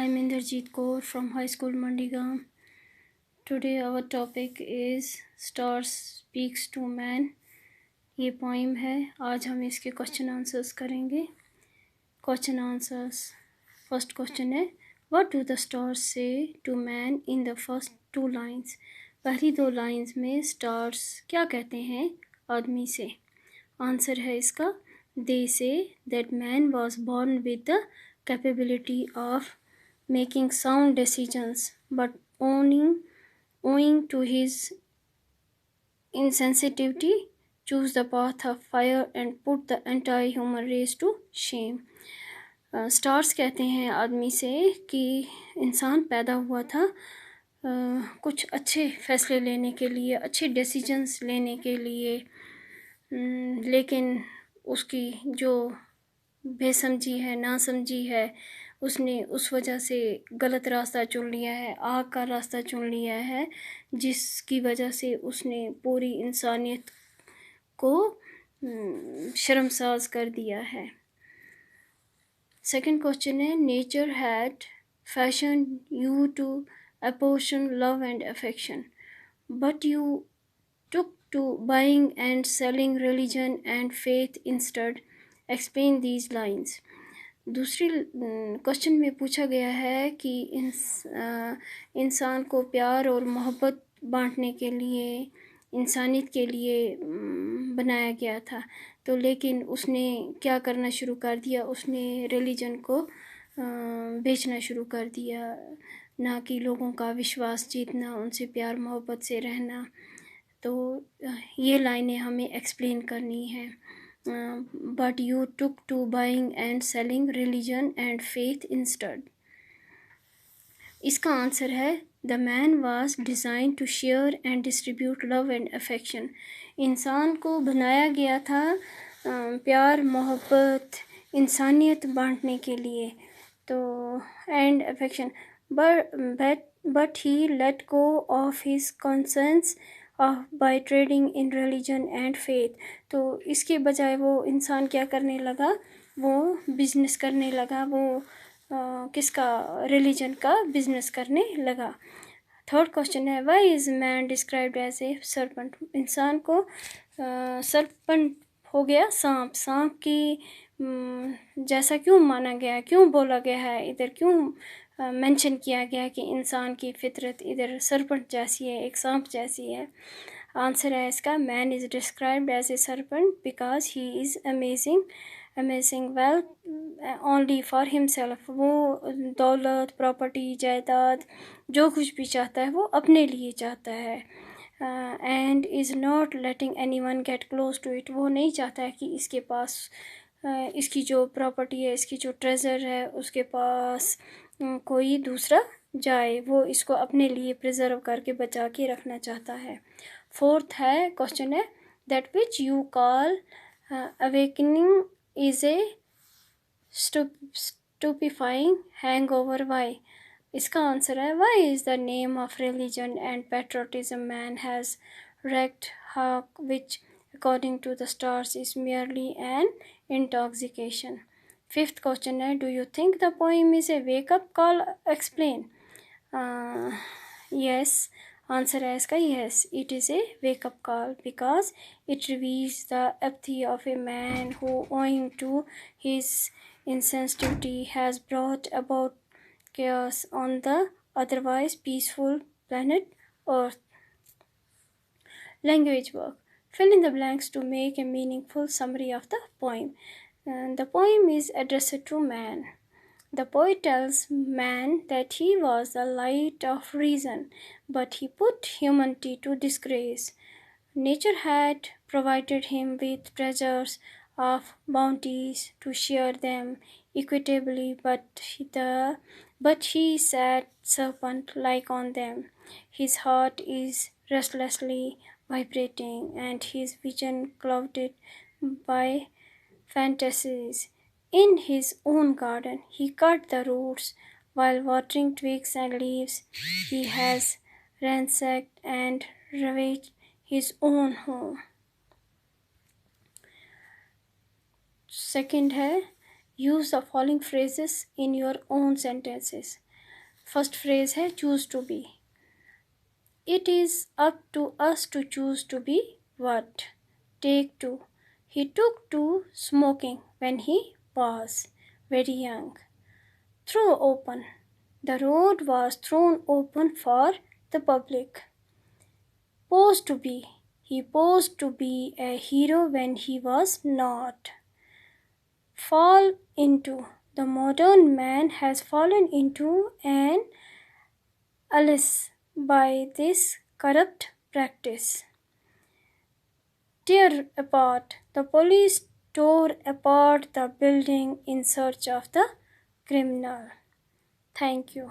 I'm Inderjeet Kaur from High School Mandigam. Today our topic is Stars Speaks to Man. ये poem है. आज हम इसके question answers करेंगे. Question answers. फर्स्ट क्वेश्चन है, What do the stars say to man in the first two lines? पहली दो lines में स्टार्स क्या कहते हैं आदमी से. आंसर है इसका, They say that man was born with the capability of making sound decisions, but owing to his insensitivity, choose the path of fire and put the entire human race to shame. Stars कहते हैं आदमी से कि इंसान पैदा हुआ था कुछ अच्छे फैसले लेने के लिए, अच्छे डिसीजंस लेने के लिए, लेकिन उसकी जो बेसमझी है, नासमझी है, उसने उस वजह से गलत रास्ता चुन लिया है, आग का रास्ता चुन लिया है, जिसकी वजह से उसने पूरी इंसानियत को शर्मसाज कर दिया है. सेकंड क्वेश्चन है, nature had fashion you to apportion love and affection, but you took to buying and selling religion and faith instead. Explain these lines. दूसरी क्वेश्चन में पूछा गया है कि इंसान को प्यार और मोहब्बत बांटने के लिए, इंसानियत के लिए बनाया गया था, तो लेकिन उसने क्या करना शुरू कर दिया, उसने रिलीजन को बेचना शुरू कर दिया, ना कि लोगों का विश्वास जीतना, उनसे प्यार मोहब्बत से रहना. तो ये लाइनें हमें एक्सप्लेन करनी है. But you took to buying and selling religion and faith instead. इसका आंसर है, the man was design to share and distribute love and affection. इंसान को बनाया गया था प्यार मोहब्बत इंसानियत बांटने के लिए, तो and affection. But he let go of his conscience by trading in religion and faith. तो इसके बजाय वो इंसान क्या करने लगा, वो बिजनेस करने लगा, वो किसका, रिलीजन का बिजनेस करने लगा. थर्ड क्वेश्चन है, Why is man described as a serpent? इंसान को सरपंट हो गया, सांप की जैसा क्यों माना गया, क्यों बोला गया है, इधर क्यों मेंशन किया गया कि इंसान की फितरत इधर सरपंट जैसी है, एक सांप जैसी है. आंसर है इसका, man is described as a serpent because he is amassing wealth only for himself. वो दौलत, प्रॉपर्टी, जायदाद, जो कुछ भी चाहता है वो अपने लिए चाहता है. And is not letting any one get close to it. वो नहीं चाहता है कि इसके पास इसकी जो प्रॉपर्टी है, इसकी जो ट्रेजर है, उसके पास कोई दूसरा जाए. वो इसको अपने लिए प्रिजर्व करके बचा के रखना चाहता है. फोर्थ है क्वेश्चन है, that which you call awakening is a stupefying hangover. Why. इसका आंसर है, why is the name of religion and patriotism man has wreaked havoc which according to the stars is merely an intoxication. Fifth question है, do you think the poem is a wake up call? Explain. Yes. Answer है इसका, yes, it is a wake up call because it reveals the apathy of a man who, owing to his insensitivity, has brought about chaos on the otherwise peaceful planet Earth. Language work. Fill in the blanks to make a meaningful summary of the poem. The poem is addressed to man. The poet tells man that he was the light of reason, but he put humanity to disgrace. Nature had provided him with treasures of bounties to share them equitably, but he sat serpent-like on them. His heart is restlessly vibrating, and his vision clouded by fantasies. In his own garden, he cut the roots while watering twigs and leaves. He has ransacked and ravaged his own home. Second है, use the following phrases in your own sentences. First phrase है choose to be. It is up to us to choose to be what? Take two. He took to smoking when he was very young. Throw open. The road was thrown open for the public. Pose to be. He posed to be a hero when he was not. Fall into. The modern man has fallen into an abyss by this corrupt practice. Tear apart. The police tore apart the building in search of the criminal. Thank you.